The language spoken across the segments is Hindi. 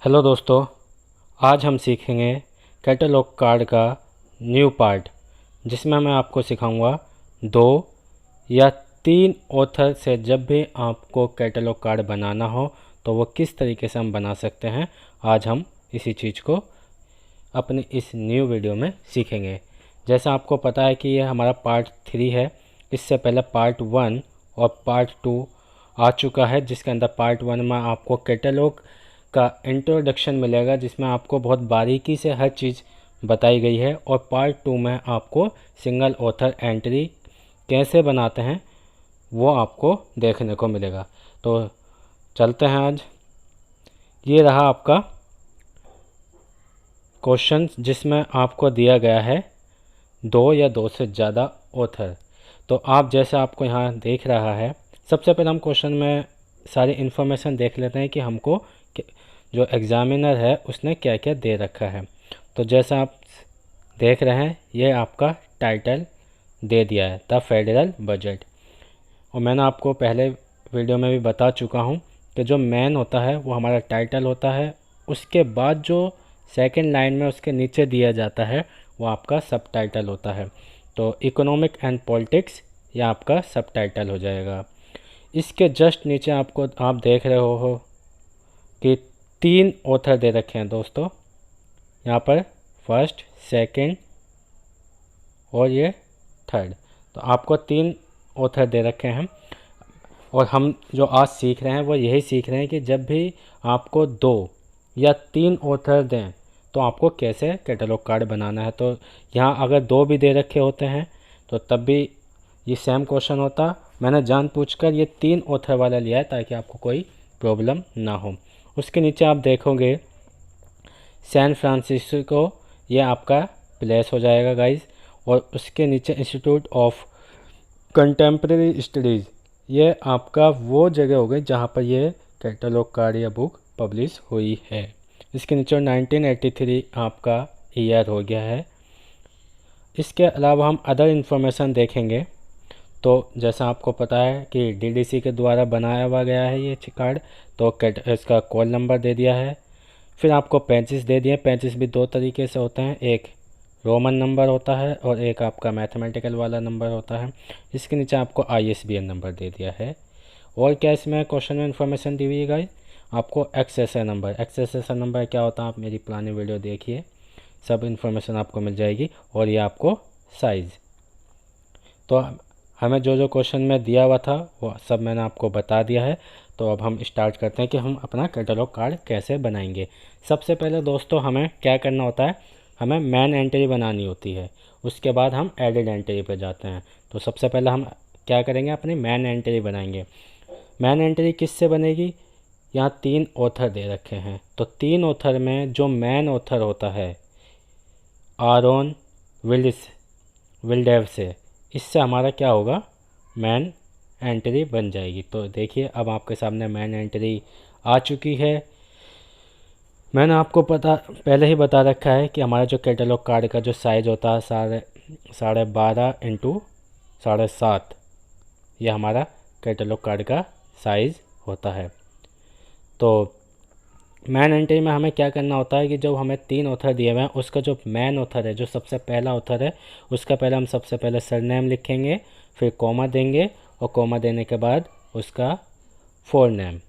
हेलो दोस्तों, आज हम सीखेंगे कैटलॉग कार्ड का न्यू पार्ट, जिसमें मैं आपको सिखाऊंगा 2 या 3 ऑथर से जब भी आपको कैटलॉग कार्ड बनाना हो तो वो किस तरीके से हम बना सकते हैं। आज हम इसी चीज़ को अपनी इस न्यू वीडियो में सीखेंगे। जैसा आपको पता है कि ये हमारा पार्ट 3 है। इससे पहले पार्ट 1 और पार्ट 2 आ चुका है, जिसके अंदर पार्ट 1 में आपको कैटलॉग का इंट्रोडक्शन मिलेगा, जिसमें आपको बहुत बारीकी से हर चीज़ बताई गई है, और पार्ट 2 में आपको सिंगल ऑथर एंट्री कैसे बनाते हैं वो आपको देखने को मिलेगा। तो चलते हैं। आज ये रहा आपका क्वेश्चन, जिसमें आपको दिया गया है 2 या 2 से ज़्यादा ऑथर। तो आप जैसे आपको यहाँ देख रहा है, सबसे पहले हम क्वेश्चन में सारी इन्फॉर्मेशन देख लेते हैं कि हमको जो एग्ज़ामिनर है उसने क्या क्या दे रखा है। तो जैसा आप देख रहे हैं, ये आपका टाइटल दे दिया है, द फेडरल बजट। और मैंने आपको पहले वीडियो में भी बता चुका हूँ कि जो मेन होता है वो हमारा टाइटल होता है। उसके बाद जो सेकंड लाइन में उसके नीचे दिया जाता है वो आपका सब टाइटल होता है। तो इकोनॉमिक एंड पॉलिटिक्स ये आपका सब टाइटल हो जाएगा। इसके जस्ट नीचे आपको आप देख रहे हो कि 3 ऑथर दे रखे हैं दोस्तों। यहाँ पर फर्स्ट, सेकंड और ये थर्ड। तो आपको 3 ऑथर दे रखे हैं। और हम जो आज सीख रहे हैं वो यही सीख रहे हैं कि जब भी आपको 2 या 3 ऑथर दें तो आपको कैसे कैटलॉग कार्ड बनाना है। तो यहाँ अगर 2 भी दे रखे होते हैं तो तब भी ये सेम क्वेश्चन होता। मैंने जानबूझकर ये 3 ऑथर वाला लिया है ताकि आपको कोई प्रॉब्लम ना हो। उसके नीचे आप देखोगे सैन फ्रांसिस्को, ये आपका प्लेस हो जाएगा गाइस। और उसके नीचे इंस्टीट्यूट ऑफ कंटेम्प्रेरी स्टडीज़, ये आपका वो जगह हो गई जहाँ पर ये कैटलॉग कार्ड या बुक पब्लिश हुई है। इसके नीचे 1983 आपका ईयर हो गया है। इसके अलावा हम अदर इन्फॉर्मेशन देखेंगे। तो जैसा आपको पता है कि डीडीसी के द्वारा बनाया हुआ गया है ये कार्ड। तो इसका कॉल नंबर दे दिया है। फिर आपको 35 दे दिए। 35 भी 2 तरीके से होते हैं, एक रोमन नंबर होता है और एक आपका मैथमेटिकल वाला नंबर होता है। इसके नीचे आपको ISBN नंबर दे दिया है। और क्या इसमें क्वेश्चन में इन्फॉर्मेशन दी हुई है गाइस, आपको XSN नंबर। XSN नंबर क्या होता है आप मेरी पुरानी वीडियो देखिए, सब इन्फॉर्मेशन आपको मिल जाएगी। और ये आपको साइज़। तो हमें जो जो क्वेश्चन में दिया हुआ था वो सब मैंने आपको बता दिया है। तो अब हम स्टार्ट करते हैं कि हम अपना कैटलॉग कार्ड कैसे बनाएंगे। सबसे पहले दोस्तों हमें क्या करना होता है, हमें मेन एंट्री बनानी होती है। उसके बाद हम एडिड एंट्री पर जाते हैं। तो सबसे पहले हम क्या करेंगे, अपनी मेन एंट्री बनाएंगे। मेन एंट्री किससे बनेगी, यहाँ 3 ऑथर दे रखे हैं। तो 3 ऑथर में जो मेन ऑथर होता है आरोन विल्डेव से, इससे हमारा क्या होगा, मेन एंट्री बन जाएगी। तो देखिए अब आपके सामने मेन एंट्री आ चुकी है। मैंने आपको पहले ही बता रखा है कि हमारा जो कैटलॉग कार्ड का जो साइज़ होता है 12.5 इंटू 7.5, ये हमारा कैटलॉग कार्ड का साइज़ होता है। तो मेन एंट्री में हमें क्या करना होता है कि जो हमें 3 ऑथर दिए हुए हैं उसका जो मेन ऑथर है, जो सबसे पहला ऑथर है, उसका पहले हम सबसे पहले सरनेम लिखेंगे, फिर कॉमा देंगे और कॉमा देने के बाद उसका फुल नेम।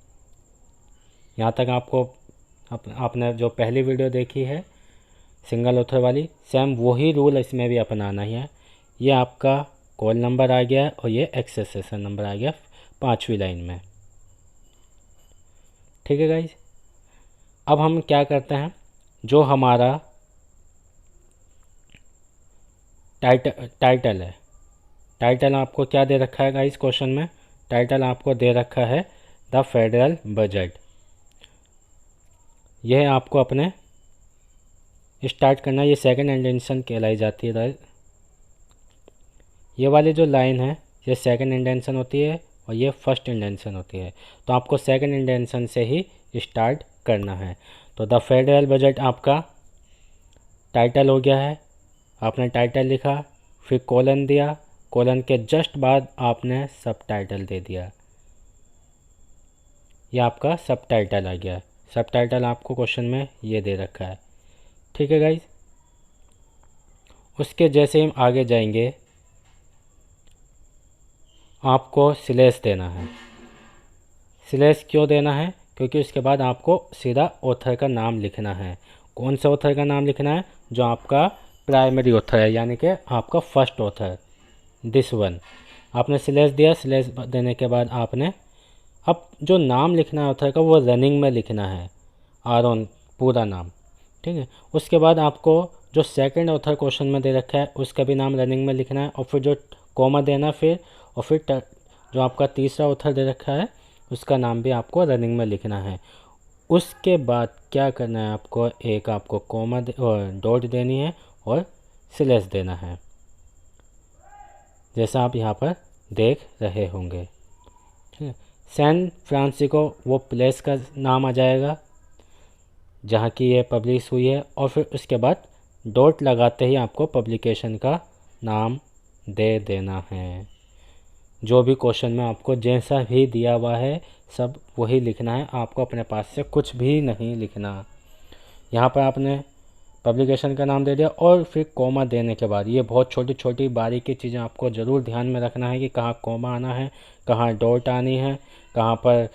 यहाँ तक आपको आपने जो पहली वीडियो देखी है सिंगल ऑथर वाली, सेम वही रूल इसमें भी अपनाना ही है। ये आपका कॉल नंबर आ गया और ये XSN नंबर आ गया 5वीं लाइन में। ठीक है गाइज। अब हम क्या करते हैं, जो हमारा टाइटल है, टाइटल आपको क्या दे रखा है गाइस क्वेश्चन में, टाइटल आपको दे रखा है द फेडरल बजट। यह आपको अपने स्टार्ट करना, ये सेकंड इंडेंशन कहलाई जाती है। ये वाली जो लाइन है ये सेकंड इंडेंशन होती है और ये फर्स्ट इंडेंशन होती है। तो आपको सेकंड इंडेंशन से ही स्टार्ट करना है। तो द फेडरल बजट आपका टाइटल हो गया है। आपने टाइटल लिखा, फिर कॉलन दिया, कॉलन के जस्ट बाद आपने सब टाइटल दे दिया। ये आपका सब टाइटल आ गया। सब टाइटल आपको क्वेश्चन में ये दे रखा है। ठीक है गाइज। उसके जैसे हम आगे जाएंगे, आपको स्लैश देना है। स्लैश क्यों देना है? क्योंकि उसके बाद आपको सीधा ऑथर का नाम लिखना है। कौन से ऑथर का नाम लिखना है? जो आपका प्राइमरी ऑथर है, यानी कि आपका फर्स्ट ऑथर, दिस वन। आपने स्लैश दिया, स्लैश देने के बाद आपने अब जो नाम लिखना है ऑथर का वो रनिंग में लिखना है, आरोन पूरा नाम। ठीक है। उसके बाद आपको जो सेकंड ऑथर क्वेश्चन में दे रखा है उसका भी नाम रनिंग में लिखना है, और फिर जो कॉमा देना फिर, और फिर जो आपका तीसरा ऑथर दे रखा है उसका नाम भी आपको रनिंग में लिखना है। उसके बाद क्या करना है आपको, एक आपको कॉमा और डॉट देनी है और स्लैश देना है, जैसा आप यहाँ पर देख रहे होंगे। ठीक है। सैन फ्रांसिस्को वो प्लेस का नाम आ जाएगा जहाँ की ये पब्लिश हुई है, और फिर उसके बाद डॉट लगाते ही आपको पब्लिकेशन का नाम दे देना है। जो भी क्वेश्चन में आपको जैसा भी दिया हुआ है सब वही लिखना है, आपको अपने पास से कुछ भी नहीं लिखना। यहाँ पर आपने पब्लिकेशन का नाम दे दिया और फिर कॉमा देने के बाद, ये बहुत छोटी छोटी बारीकी चीज़ें आपको ज़रूर ध्यान में रखना है कि कहाँ कॉमा आना है, कहाँ डॉट आनी है, कहाँ पर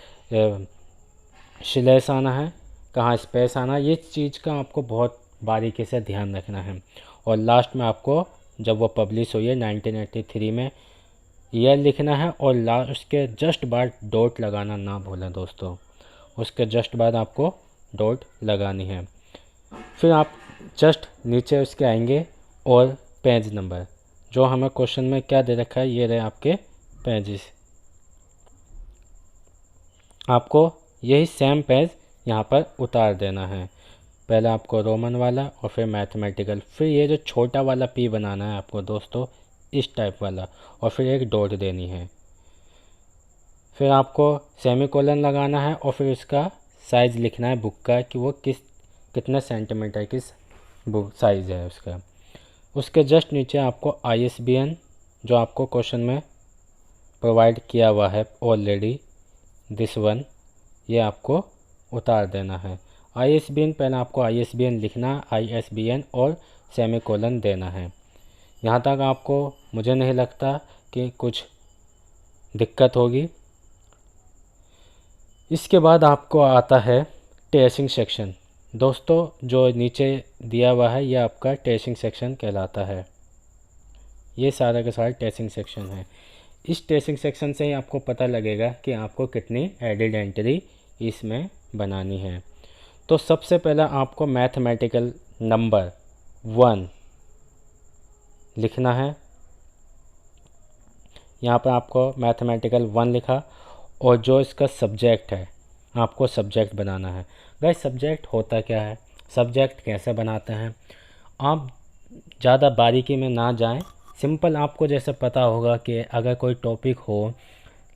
स्लैश आना है, कहाँ स्पेस आना है। ये चीज़ का आपको बहुत बारीकी से ध्यान रखना है। और लास्ट में आपको जब वो पब्लिश हुई है 1983 में, यह लिखना है, और लास्ट उसके जस्ट बाद डॉट लगाना ना भूलें दोस्तों। उसके जस्ट बाद आपको डॉट लगानी है। फिर आप जस्ट नीचे उसके आएंगे और पेज नंबर, जो हमें क्वेश्चन में क्या दे रखा है, ये रहे आपके पेजेस। आपको यही सेम पेज यहाँ पर उतार देना है। पहले आपको रोमन वाला और फिर मैथमेटिकल, फिर ये जो छोटा वाला पी बनाना है आपको दोस्तों, इस टाइप वाला, और फिर एक डॉट देनी है। फिर आपको सेमीकोलन लगाना है और फिर उसका साइज़ लिखना है बुक का, कि वो कितने सेंटीमीटर की बुक साइज़ है उसका। उसके जस्ट नीचे आपको ISBN, जो आपको क्वेश्चन में प्रोवाइड किया हुआ है ऑलरेडी, दिस वन, ये आपको उतार देना है। ISBN पहले आपको ISBN लिखना, ISBN और सेमीकोलन देना है। यहाँ तक आपको मुझे नहीं लगता कि कुछ दिक्कत होगी। इसके बाद आपको आता है टेस्टिंग सेक्शन। दोस्तों जो नीचे दिया हुआ है ये आपका टेस्टिंग सेक्शन कहलाता है। ये सारा का सारा टेस्टिंग सेक्शन है। इस टेस्टिंग सेक्शन से ही आपको पता लगेगा कि आपको कितनी एडिड एंट्री इसमें बनानी है। तो सबसे पहला आपको मैथमेटिकल नंबर 1 लिखना है। यहाँ पर आपको मैथमेटिकल 1 लिखा, और जो इसका सब्जेक्ट है आपको सब्जेक्ट बनाना है। गाइस सब्जेक्ट होता क्या है, सब्जेक्ट कैसे बनाते हैं, आप ज़्यादा बारीकी में ना जाएं। सिंपल आपको जैसे पता होगा कि अगर कोई टॉपिक हो,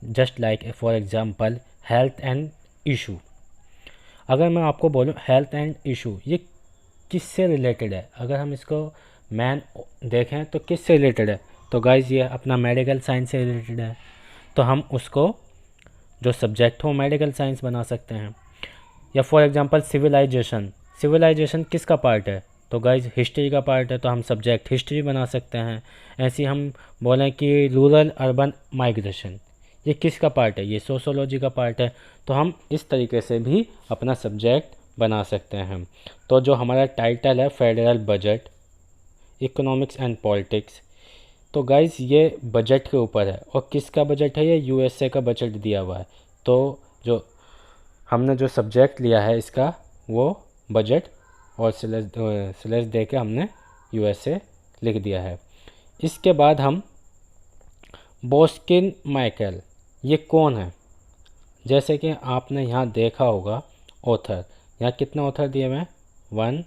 just like for example health and issue, अगर मैं आपको बोलूं हेल्थ एंड इशू ये किससे रिलेटेड है, अगर हम इसको मैन देखें तो किससे रिलेटेड है, तो गाइस ये अपना मेडिकल साइंस से रिलेटेड है। तो हम उसको जो सब्जेक्ट हो मेडिकल साइंस बना सकते हैं। या फॉर एग्जांपल सिविलाइजेशन, सिविलाइजेशन किसका पार्ट है, तो गाइस हिस्ट्री का पार्ट है, तो हम सब्जेक्ट हिस्ट्री बना सकते हैं। ऐसे हम बोलें कि रूरल अर्बन माइग्रेशन ये किसका पार्ट है, ये सोशोलॉजी का पार्ट है, तो हम इस तरीके से भी अपना सब्जेक्ट बना सकते हैं। तो जो हमारा टाइटल है federal budget, economics and politics, तो गाइस ये बजट के ऊपर है, और किसका बजट है, ये USA का बजट दिया हुआ है। तो जो हमने जो सब्जेक्ट लिया है इसका वो बजट और स्लैश दे के हमने USA लिख दिया है। इसके बाद हम बोस्किन माइकल, ये कौन है, जैसे कि आपने यहाँ देखा होगा ऑथर, यहाँ कितने ऑथर दिए हुए हैं 1,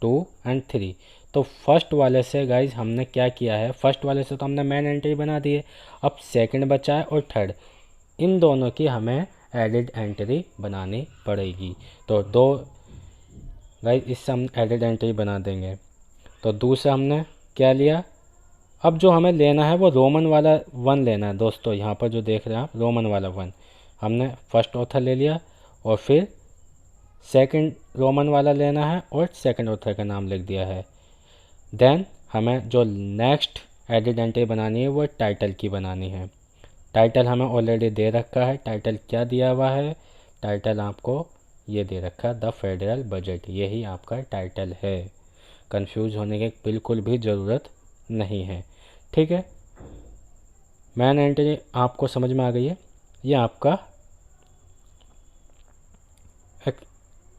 2 एंड 3। तो फर्स्ट वाले से गाइज हमने क्या किया है, फर्स्ट वाले से तो हमने मेन एंट्री बना दी है, अब सेकंड बचा है और थर्ड, इन दोनों की हमें एडिड एंट्री बनानी पड़ेगी। तो दो गाइज इससे हम एडिड एंट्री बना देंगे। तो दूसरा हमने क्या लिया, अब जो हमें लेना है वो रोमन वाला 1 लेना है दोस्तों। यहाँ पर जो देख रहे हैं आप रोमन वाला 1 हमने फर्स्ट ऑथर ले लिया, और फिर सेकंड रोमन वाला लेना है और सेकंड ऑथर का नाम लिख दिया है। देन हमें जो नेक्स्ट एडिड एंट्री बनानी है वो टाइटल की बनानी है। टाइटल हमें ऑलरेडी दे रखा है। टाइटल क्या दिया हुआ है? टाइटल आपको ये दे रखा है, द फेडरल बजट। यही आपका टाइटल है। कंफ्यूज होने की बिल्कुल भी ज़रूरत नहीं है। ठीक है, मैन एंट्री आपको समझ में आ गई है। ये आपका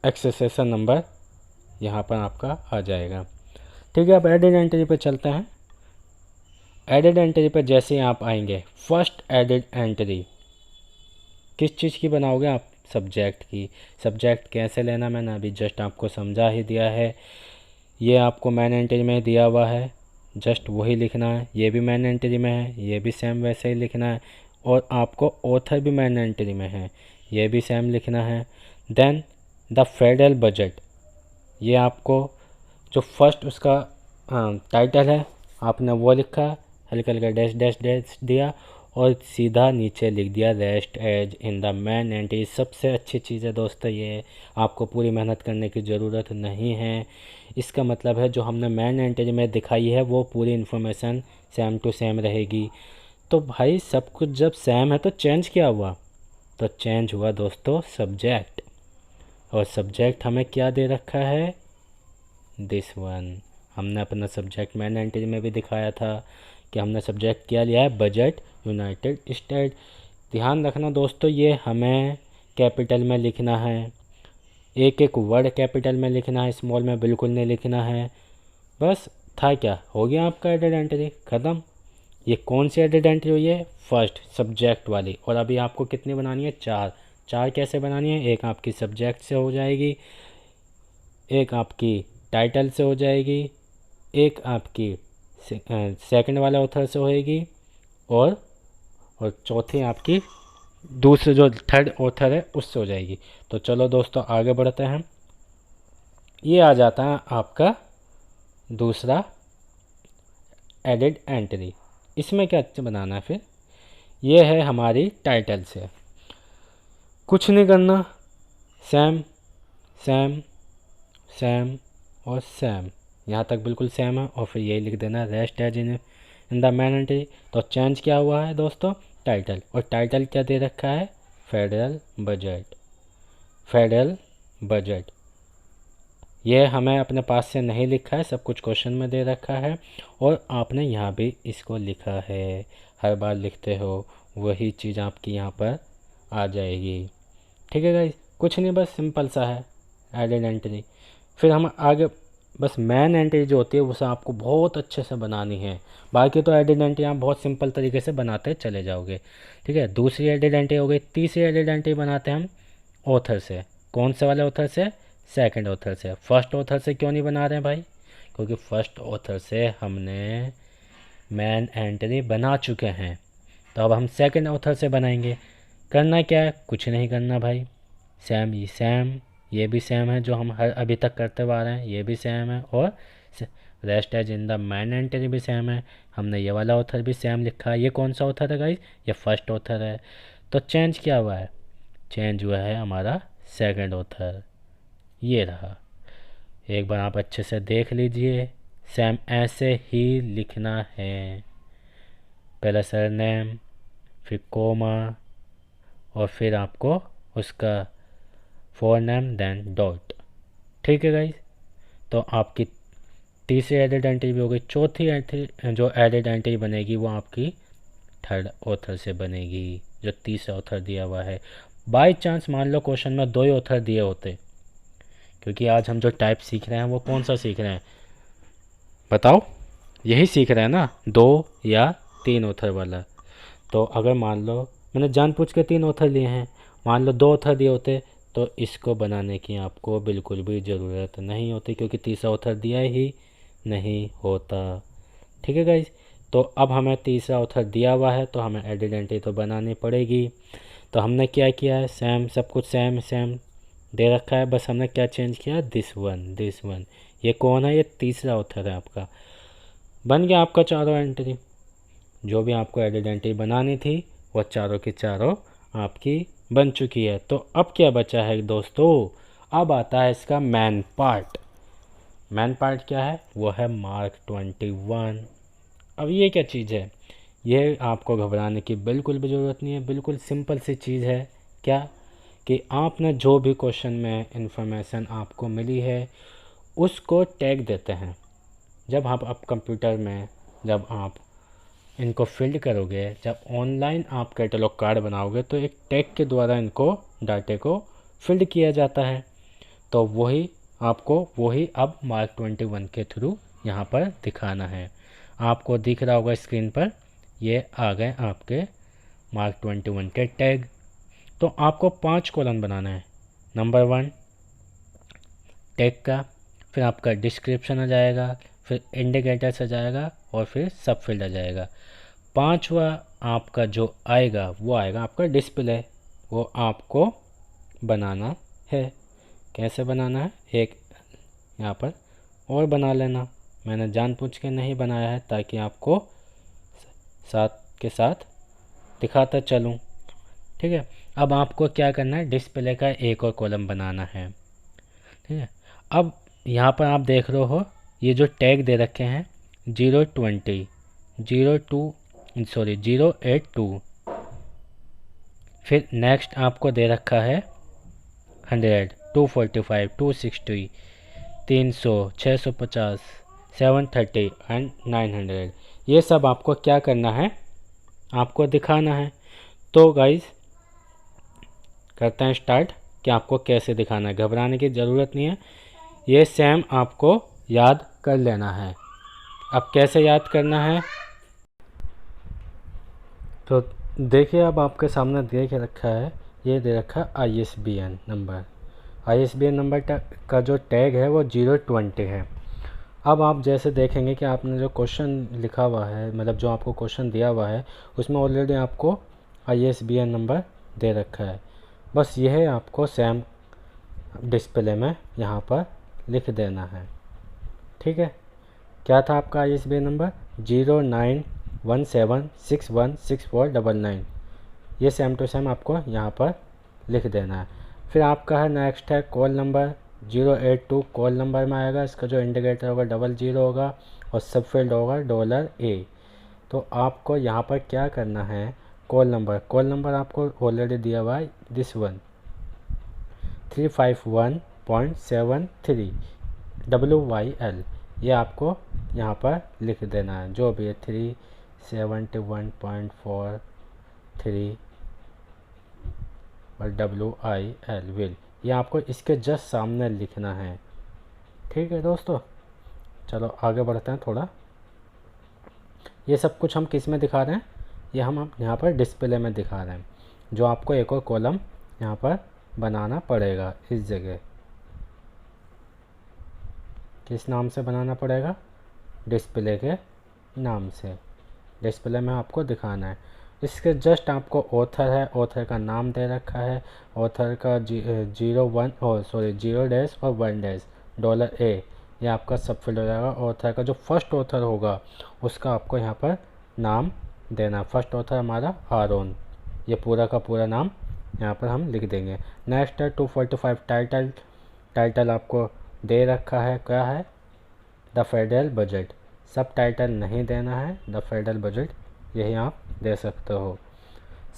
एक्सेसेशन नंबर यहाँ पर आपका आ जाएगा। ठीक है, अब एडिड एंट्री पे चलते हैं। एडिड एंट्री पे जैसे ही आप आएंगे, फर्स्ट एडिड एंट्री किस चीज़ की बनाओगे आप? सब्जेक्ट की। सब्जेक्ट कैसे लेना मैंने अभी जस्ट आपको समझा ही दिया है। ये आपको मैन एंट्री में दिया हुआ है, जस्ट वही लिखना है। ये भी मैन एंट्री में है, ये भी सेम वैसे ही लिखना है। और आपको ऑथर भी मैन एंट्री में है, ये भी सेम लिखना है। देन द फेडरल बजट, ये आपको जो फर्स्ट उसका टाइटल है आपने वो लिखा, हल्का हल्का डैश डैश डैश दिया और सीधा नीचे लिख दिया rest as in the main entry. सबसे अच्छी चीज़ है दोस्तों ये, आपको पूरी मेहनत करने की ज़रूरत नहीं है। इसका मतलब है जो हमने मैन एंट्री में दिखाई है वो पूरी इन्फॉर्मेशन सेम टू सेम रहेगी। तो भाई सब कुछ जब सेम है तो चेंज क्या हुआ? तो चेंज हुआ दोस्तों सब्जेक्ट। और सब्जेक्ट हमें क्या दे रखा है? This one. हमने अपना सब्जेक्ट मैन एंट्री में भी दिखाया था कि हमने सब्जेक्ट क्या लिया है? Budget United state. ध्यान रखना दोस्तों, ये हमें कैपिटल में लिखना है, एक एक वर्ड कैपिटल में लिखना है, स्मॉल में बिल्कुल नहीं लिखना है। बस था क्या, हो गया आपका एडिड एंट्री ख़त्म। ये कौन सी एडिड एंट्री हुई है? फर्स्ट सब्जेक्ट वाली। और अभी आपको कितनी बनानी है? चार। चार कैसे बनानी है? एक आपकी सब्जेक्ट से हो जाएगी, एक आपकी टाइटल से हो जाएगी, एक आपकी सेकंड वाले ऑथर से होएगी और चौथी आपकी दूसरे जो थर्ड ऑथर है उससे हो जाएगी। तो चलो दोस्तों आगे बढ़ते हैं। ये आ जाता है आपका दूसरा एडिड एंट्री। इसमें क्या बनाना है फिर? ये है हमारी टाइटल से, कुछ नहीं करना, सेम सेम सेम और सेम, यहाँ तक बिल्कुल सेम है। और फिर यही लिख देना rest as in the main entry. तो चेंज क्या हुआ है दोस्तों? टाइटल। और टाइटल क्या दे रखा है? Federal budget. फेडरल बजट ये हमें अपने पास से नहीं लिखा है, सब कुछ क्वेश्चन में दे रखा है और आपने यहाँ भी इसको लिखा है। हर बार लिखते हो वही चीज़ आपकी यहाँ पर आ जाएगी। ठीक है गाइस, कुछ नहीं, बस सिंपल सा है एडिड एंट्री। फिर हम आगे बस मैन एंट्री जो होती है उसे आपको बहुत अच्छे से बनानी है। बाकी तो एडिड एंट्री आप बहुत सिंपल तरीके से बनाते चले जाओगे। ठीक है, दूसरी एडिड एंट्री हो गई। तीसरी एडिड एंट्री बनाते हैं हम ऑथर से। कौन से वाले ऑथर से? सेकंड ऑथर से। फर्स्ट ऑथर से क्यों नहीं बना रहे हैं भाई? क्योंकि फर्स्ट ऑथर से हमने मैन एंट्री बना चुके हैं, तो अब हम सेकंड ऑथर से बनाएंगे। करना क्या है? कुछ नहीं करना भाई, सेम ये सेम, ये भी सेम है जो हम हर अभी तक करते हुए आ रहे हैं, ये भी सेम है। और rest as in the main entry भी सेम है। हमने ये वाला ऑथर भी सेम लिखा है। ये कौन सा ऑथर है गाइस? ये फर्स्ट ऑथर है। तो चेंज क्या हुआ है? चेंज हुआ है हमारा सेकंड ऑथर, ये रहा। एक बार आप अच्छे से देख लीजिए, सेम ऐसे ही लिखना है। पहले सरनेम, फिर कोमा और फिर आपको उसका फोरनेम देन डॉट। ठीक है गाइस, तो आपकी तीसरी एडिड एंट्री भी हो गई। चौथी एंट्री जो एडिड एंट्री बनेगी वो आपकी थर्ड ऑथर से बनेगी, जो तीसरा ऑथर दिया हुआ है। बाय चांस मान लो क्वेश्चन में दो ही ऑथर दिए होते, क्योंकि आज हम जो टाइप सीख रहे हैं वो कौन सा सीख रहे हैं बताओ? यही सीख रहे हैं ना, दो या तीन ऑथर वाला। तो अगर मान लो मैंने जानबूझ के तीन ऑथर लिए हैं, मान लो दो ऑथर दिए होते तो इसको बनाने की आपको बिल्कुल भी ज़रूरत नहीं होती, क्योंकि तीसरा ऑथर दिया ही नहीं होता। ठीक है गाइस, तो अब हमें तीसरा ऑथर दिया हुआ है तो हमें एडिड एंट्री तो बनानी पड़ेगी। तो हमने क्या किया है? सेम, सब कुछ सेम सेम दे रखा है, बस हमने क्या चेंज किया? This one. ये कौन है? ये तीसरा ऑथर है आपका। बन गया आपका चारों एंट्री। जो भी आपको एडिड एंट्री बनानी थी वो चारों की चारों आपकी बन चुकी है। तो अब क्या बचा है दोस्तों? अब आता है इसका मेन पार्ट। मेन पार्ट क्या है? वो है मार्क 21। अब ये क्या चीज़ है? ये आपको घबराने की बिल्कुल भी ज़रूरत नहीं है, बिल्कुल सिंपल सी चीज़ है। क्या कि आपने जो भी क्वेश्चन में इंफॉर्मेशन आपको मिली है उसको टैग देते हैं। जब आप कंप्यूटर में जब आप इनको फिल्ड करोगे, जब ऑनलाइन आप कैटलॉग कार्ड बनाओगे तो एक टैग के द्वारा इनको डाटे को फिल्ड किया जाता है। तो वही अब मार्क 21 के थ्रू यहाँ पर दिखाना है। आपको दिख रहा होगा स्क्रीन पर, ये आ गए आपके मार्क 21 के टैग। तो आपको 5 कॉलम बनाना है। नंबर 1 टैग का, फिर आपका डिस्क्रिप्शन आ जाएगा, फिर इंडिकेटर्स आ जाएगा और फिर सब फील्ड आ जाएगा। 5वां आपका जो आएगा वो आएगा आपका डिस्प्ले। वो आपको बनाना है। कैसे बनाना है? एक यहाँ पर और बना लेना। मैंने जानबूझ के नहीं बनाया है ताकि आपको साथ के साथ दिखाता चलूँ। ठीक है। अब आपको क्या करना है? डिस्प्ले का एक और कॉलम बनाना है। ठीक है। अब यहाँ पर आप देख रहे हो ये जो टैग दे रखे हैं 082, फिर नेक्स्ट आपको दे रखा है 100, 245, 260, 300, 650, 730 एंड 900। ये सब आपको क्या करना है? आपको दिखाना है। तो गाइज करते हैं स्टार्ट कि आपको कैसे दिखाना है। घबराने की ज़रूरत नहीं है, ये सेम आपको याद कर लेना है। अब कैसे याद करना है? तो देखिए, अब आपके सामने देख रखा है, ये दे रखा है ISBN नंबर। ISBN नंबर का जो टैग है वो 020 है। अब आप जैसे देखेंगे कि आपने जो क्वेश्चन लिखा हुआ है, मतलब जो आपको क्वेश्चन दिया हुआ है उसमें ऑलरेडी आपको ISBN नंबर दे रखा है। बस यह आपको सेम डिस्प्ले में यहाँ पर लिख देना है। ठीक है। क्या था आपका ISBN नंबर? 0917616499। ये सेम टू सेम आपको यहाँ पर लिख देना है। फिर आपका है नेक्स्ट है कॉल नंबर 082। कॉल नंबर में आएगा, इसका जो इंडिकेटर होगा 00 होगा और सब फील्ड होगा $A। तो आपको यहाँ पर क्या करना है? कॉल नंबर आपको ऑलरेडी दिया हुआ है, दिस वन 351.73 WYL। ये आपको यहाँ पर लिख देना है, जो भी है 371.43 और WIL विल, ये आपको इसके जस्ट सामने लिखना है। ठीक है दोस्तों, चलो आगे बढ़ते हैं थोड़ा। ये सब कुछ हम किस में दिखा रहे हैं? ये हम यहाँ पर डिस्प्ले में दिखा रहे हैं, जो आपको एक और कॉलम यहाँ पर बनाना पड़ेगा। इस जगह किस नाम से बनाना पड़ेगा? डिस्प्ले के नाम से। डिस्प्ले में आपको दिखाना है। इसके जस्ट आपको ऑथर है, ऑथर का नाम दे रखा है। ऑथर का 0 डैश और 1 डैश $A, ये आपका सब फील्ड हो जाएगा। ऑथर का जो फर्स्ट ऑथर होगा उसका आपको यहाँ पर नाम देना। फर्स्ट ऑथर हमारा आरोन, ये पूरा का पूरा नाम यहाँ पर हम लिख देंगे। नेक्स्ट है 245 टाइटल आपको दे रखा है, क्या है? The federal budget. सब टाइटल नहीं देना है, द फेडरल बजट यही आप दे सकते हो।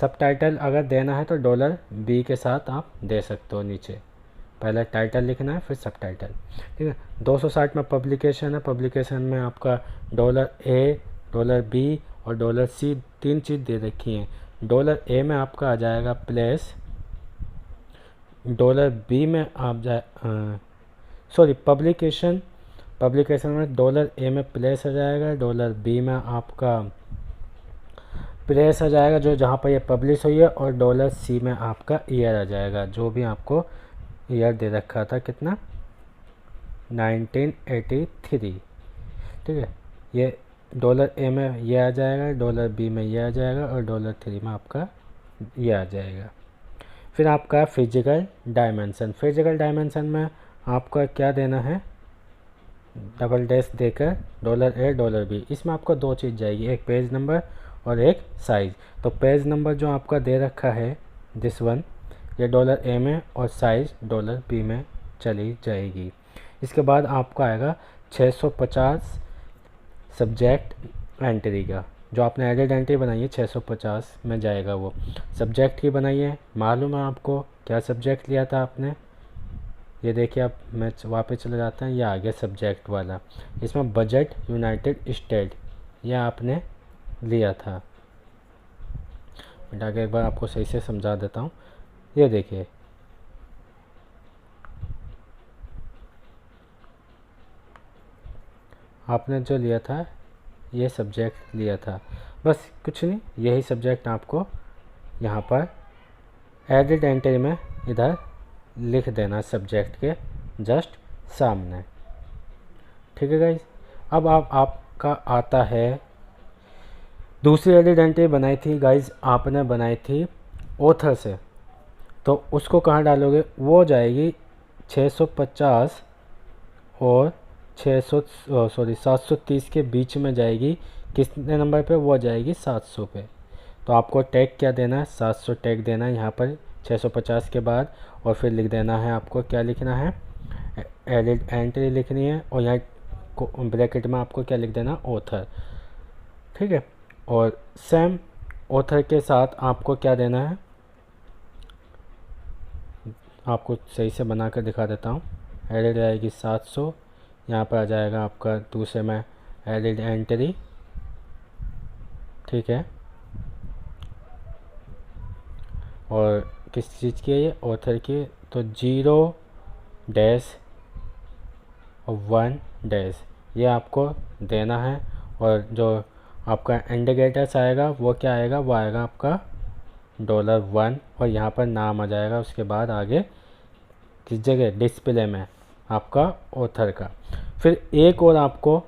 सब टाइटल अगर देना है तो $B के साथ आप दे सकते हो नीचे। पहले टाइटल लिखना है फिर सब टाइटल। ठीक है। 260 में पब्लिकेशन है, पब्लिकेशन में आपका $A, $B और $C 3 चीज़ दे रखी हैं। $A में आपका आ जाएगा प्लेस, $B में आप पब्लिकेशन में $A में प्लेस आ जाएगा, $B में आपका प्लेस आ जाएगा जो जहाँ पर ये पब्लिश हुई है, और $C में आपका ईयर आ जाएगा, जो भी आपको ईयर दे रखा था, कितना? 1983। ठीक है। ये $A में ये आ जाएगा, $B में ये आ जाएगा और $3 में आपका ये आ जाएगा। फिर आपका फिजिकल डायमेंशन। फिजिकल डायमेंशन में आपका क्या देना है? डबल डैश देकर $A, $B। इसमें आपको 2 चीज़ जाएगी, एक पेज नंबर और एक साइज़। तो पेज नंबर जो आपका दे रखा है दिस वन, ये $A में और साइज़ $B में चली जाएगी। इसके बाद आपका आएगा 650 सब्जेक्ट एंट्री का, जो आपने एडेड एंट्री बनाई है 650 में जाएगा वो। सब्जेक्ट की बनाई है, मालूम है आपको क्या सब्जेक्ट लिया था आपने, ये देखिए आप, मैं वापस चले जाता हूँ, ये आ गया सब्जेक्ट वाला। इसमें बजट यूनाइटेड स्टेट ये आपने लिया था। मैं आगे एक बार आपको सही से समझा देता हूँ। ये देखिए आपने जो लिया था ये सब्जेक्ट लिया था, बस कुछ नहीं, यही सब्जेक्ट आपको यहाँ पर एडेड एंट्री में इधर लिख देना सब्जेक्ट के जस्ट सामने। ठीक है गाइज। अब आपका आता है दूसरी एडेड एंट्री बनाई थी गाइज, आपने बनाई थी ऑथर से, तो उसको कहाँ डालोगे, वो जाएगी 650 और 730 के बीच में जाएगी। कितने नंबर पे, वो जाएगी 700 पे। तो आपको टैग क्या देना है, 700 टैग देना है यहाँ पर 650 के बाद, और फिर लिख देना है आपको, क्या लिखना है, एडिड एंट्री लिखनी है, और यहाँ ब्रैकेट में आपको क्या लिख देना, ऑथर। ठीक है। और सेम ऑथर के साथ आपको क्या देना है, आपको सही से बना कर दिखा देता हूँ। एडिड आएगी 700, यहाँ पर आ जाएगा आपका दूसरे में एडिड एंट्री। ठीक है। और किस चीज़ की है ये, ऑथर की, तो 0 डैश और 1 डैश ये आपको देना है। और जो आपका इंडिकेटर्स आएगा वो क्या आएगा, वो आएगा आपका $1, और यहाँ पर नाम आ जाएगा उसके बाद आगे किस जगह, डिस्प्ले में आपका ऑथर का। फिर एक और आपको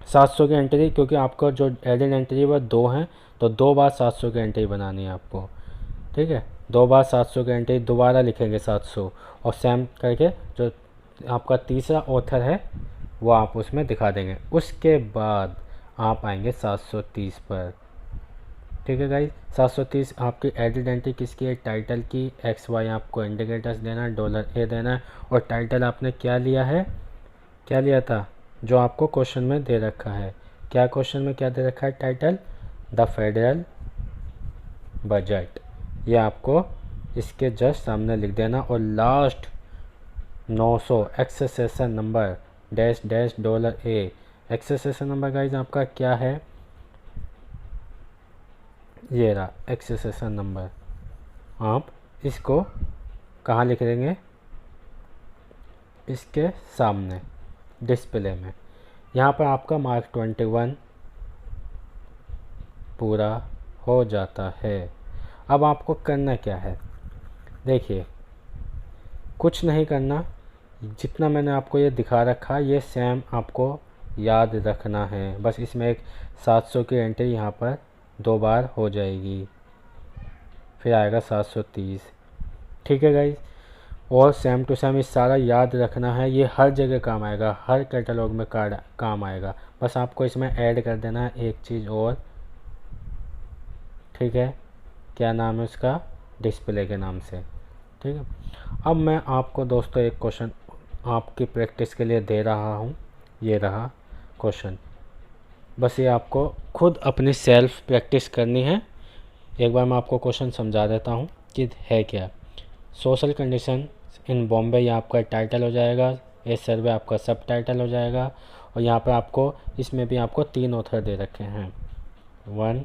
700 की एंट्री, क्योंकि आपका जो एडेड एंट्री वो 2 हैं, तो 2 बार 700 की एंट्री बनानी है आपको। ठीक है, 2 बार 700 की एंट्री दोबारा लिखेंगे 700, और सेम करके जो आपका तीसरा ऑथर है वो आप उसमें दिखा देंगे। उसके बाद आप आएंगे 730 पर। ठीक है गाइस, 730 आपकी एडिड एंट्री किसकी है, टाइटल की। XY आपको इंडिकेटर्स देना है, $A देना है, और टाइटल आपने क्या लिया है, क्या लिया था, जो आपको क्वेश्चन में दे रखा है। क्या क्वेश्चन में क्या दे रखा है, टाइटल द फेडरल बजट, ये आपको इसके जस्ट सामने लिख देना। और last 900 accession number dash dash $A। Accession number guys आपका क्या है, ये रहा एक्सेसेशन नंबर। आप इसको कहाँ लिख देंगे, इसके सामने डिस्प्ले में। यहाँ पर आपका मार्क 21 पूरा हो जाता है। अब आपको करना क्या है, देखिए कुछ नहीं करना, जितना मैंने आपको ये दिखा रखा ये सेम आपको याद रखना है। बस इसमें एक 700 की एंट्री यहाँ पर 2 बार हो जाएगी, फिर आएगा 730। ठीक है गाइज, और सेम टू सेम इस सारा याद रखना है, ये हर जगह काम आएगा, हर कैटलॉग में काम आएगा। बस आपको इसमें ऐड कर देना है एक चीज़ और। ठीक है, क्या नाम है उसका, डिस्प्ले के नाम से। ठीक है। अब मैं आपको दोस्तों एक क्वेश्चन आपकी प्रैक्टिस के लिए दे रहा हूँ, ये रहा क्वेश्चन। बस ये आपको खुद अपनी सेल्फ प्रैक्टिस करनी है। एक बार मैं आपको क्वेश्चन समझा देता हूँ कि है क्या। सोशल कंडीशन इन बॉम्बे, ये आपका टाइटल हो जाएगा, ये सर्वे आपका सब टाइटल हो जाएगा। और यहाँ पर आपको इसमें भी आपको 3 ऑथर दे रखे हैं, 1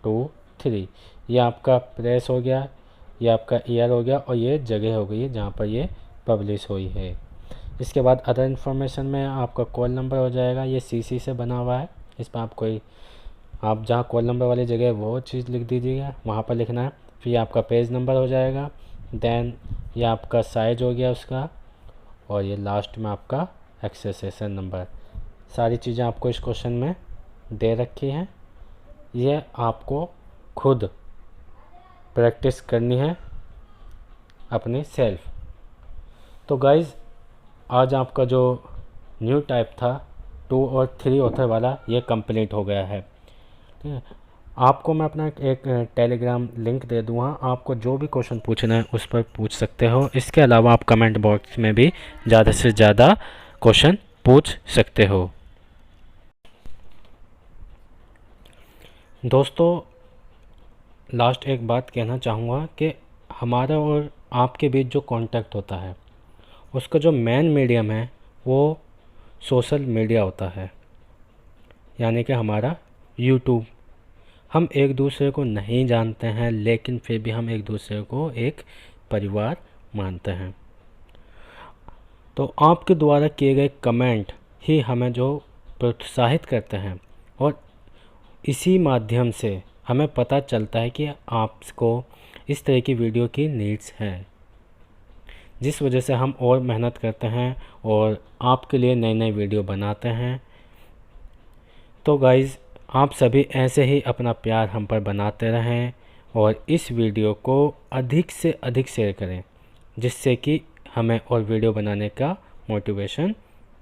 2 3। ये आपका प्रेस हो गया, ये आपका ईयर हो गया, और ये जगह हो गई है जहाँ पर ये पब्लिश हुई है। इसके बाद अदर इन्फॉर्मेशन में आपका कॉल नंबर हो जाएगा, ये CC से बना हुआ है, इस पर आप कोई आप जहाँ कॉल नंबर वाली जगह है वो चीज़ लिख दीजिएगा, वहाँ पर लिखना है। फिर आपका पेज नंबर हो जाएगा, देन ये आपका साइज हो गया उसका, और ये लास्ट में आपका एक्सेसेशन नंबर। सारी चीज़ें आपको इस क्वेश्चन में दे रखी हैं, ये आपको खुद प्रैक्टिस करनी है अपनी सेल्फ। तो गाइज़ आज आपका जो न्यू टाइप था 2 और 3 ऑथर वाला, ये कंप्लीट हो गया है। ठीक है। आपको मैं अपना एक टेलीग्राम लिंक दे दूँगा, आपको जो भी क्वेश्चन पूछना है उस पर पूछ सकते हो। इसके अलावा आप कमेंट बॉक्स में भी ज़्यादा से ज़्यादा क्वेश्चन पूछ सकते हो। दोस्तों, लास्ट एक बात कहना चाहूँगा कि हमारा और आपके बीच जो कांटेक्ट होता है उसका जो मेन मीडियम है वो सोशल मीडिया होता है, यानी कि हमारा यूट्यूब। हम एक दूसरे को नहीं जानते हैं, लेकिन फिर भी हम एक दूसरे को एक परिवार मानते हैं। तो आपके द्वारा किए गए कमेंट ही हमें जो प्रोत्साहित करते हैं, और इसी माध्यम से हमें पता चलता है कि आपको इस तरह की वीडियो की नीड्स है, जिस वजह से हम और मेहनत करते हैं और आपके लिए नई नई वीडियो बनाते हैं। तो गाइज़, आप सभी ऐसे ही अपना प्यार हम पर बनाते रहें और इस वीडियो को अधिक से अधिक शेयर करें, जिससे कि हमें और वीडियो बनाने का मोटिवेशन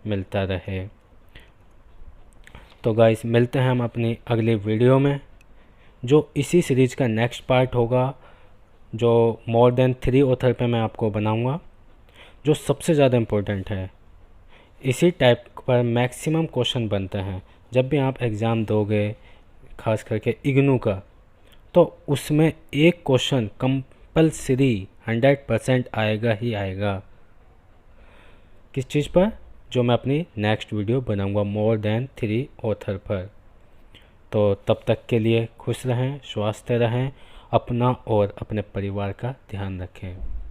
मिलता रहे। तो गाइज़, मिलते हैं हम अपनी अगली वीडियो में, जो इसी सीरीज़ का नेक्स्ट पार्ट होगा, जो मोर देन 3 ऑथर पे मैं आपको बनाऊंगा, जो सबसे ज़्यादा इम्पोर्टेंट है। इसी टाइप पर मैक्सिमम क्वेश्चन बनते हैं जब भी आप एग्ज़ाम दोगे, ख़ास करके इग्नू का, तो उसमें एक क्वेश्चन कंपलसरी 100% आएगा ही आएगा। किस चीज़ पर? जो मैं अपनी नेक्स्ट वीडियो बनाऊंगा मोर देन 3 ऑथर पर। तो तब तक के लिए खुश रहें, स्वस्थ रहें, अपना और अपने परिवार का ध्यान रखें।